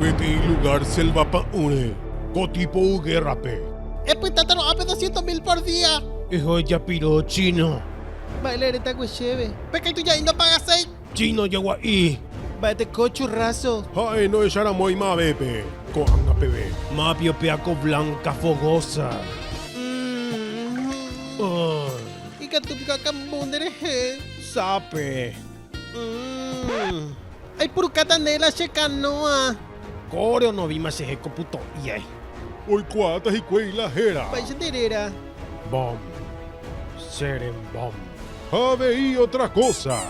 Vete en lugar selva pa une. Cotipo guerra pe. Espetataro a 200.000 por día. Hijo ya piro chino. Bailar esta cuecheve. Peca tú ya y no pagas 6. Chino yagua i. Baite cochurrazo. Hae no echara muy ma bepe. Coanga pebe. Mapio peaco blanca fogosa. Y que tu pica cambundere he. Sape. Ay purucatanela checanoa. Coreo no vi más ejeco puto. Yay. Hoy cuatas y cuela jera. Paixanderera. Bom. Seren bom. Have y otra cosa.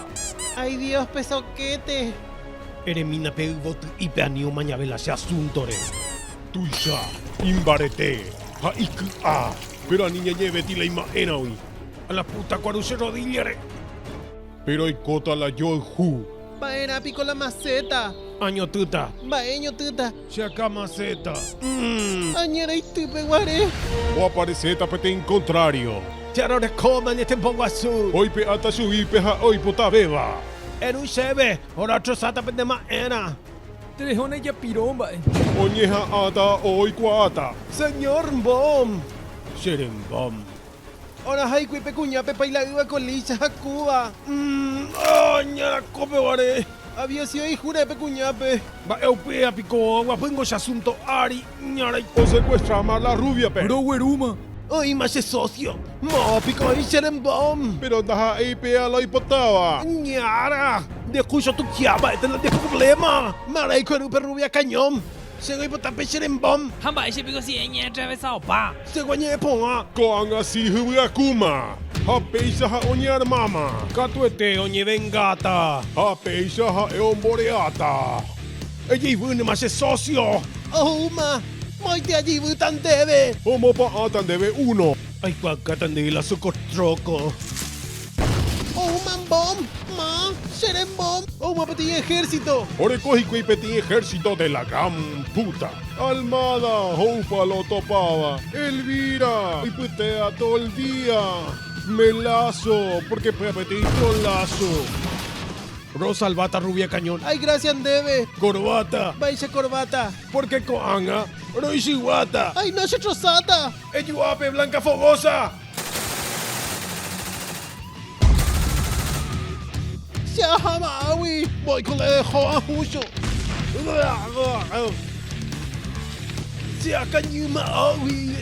Ay Dios, pesoquete. Eremina peuvotu y peanio mañabela se asuntore. Tuisha, imbarete, ha iku a. Pero a niña lleve tila ima enaui. A la puta cuaruce rodillere. Pero hay cota la yo hu. Baera pico la maceta. Año tuta. Baeño tuta. Se acá maceta. Añera y tupe guare. O aparece tapete en contrario. Te ahora coman este pongo azul. Hoy pe ata subí peja hoy puta beba. En un cheve. Ahora trozata pende maena. Trejone ya piromba. Oñeja ata hoy cuata. Señor Bom. Seren bom. Ahora hay cuipe cuña pepa y la viva con licha a Cuba. Ñara cope guare. Había sido hijo de pecuñape. Va eupea pico agua pongo ese asunto ari. Ñara o secuestra más la rubia pe. Pero güeruma. Ay, más es socio. Mo pico y Bom. Pero daja eipea la hipotaba. Ñara. De cuyo tu quiaba, este no tiene problema. Maray con un rubia cañón. Se voy a tape Bom. 他买些别个些年这位扫把。 Se guañe ponga. Coanga si hubiera kuma. Ha peisa ha oñar mama. Catuete oñe vengata. Ha peisa ha eomboreata. Ella y vune más es socio. Oh, ma. Muy te allí tan debe. Homo pa atan debe uno. Ay cuacatan de la socotroco. Oh, man Bom. Ma. Bom. Oh, ma petit ejército. Ore cogi y petit ejército de la gran puta. Almada, Joupa lo topaba. Elvira, y putea todo el día. Melazo, porque petito lazo. Rosa albata rubia cañón. Ay, gracias debe. Corbata, Baixa corbata. porque coanga. Roishiguata. Ay, no se trozata. Eyuape blanca fogosa. Se ajamawi. Voy con el joa justo. Se acañuma awi.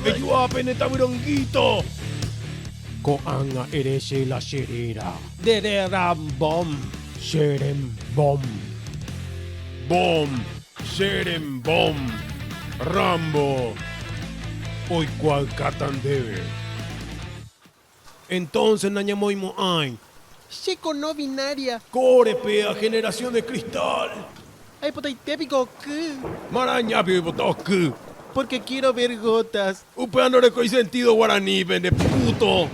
Eyuape neta bronquito. Coanga erese la serera. De Bom. Seren bom. Bom. Seren bom. Rambo. Hoy cual catan debe. Entonces nañamoimo ay. Chico no binaria. Core pea generación de cristal. Ay, puta, y tépico que. Maraña pio botoku. Porque quiero ver gotas. Upeando de sentido guaraní, vende puto.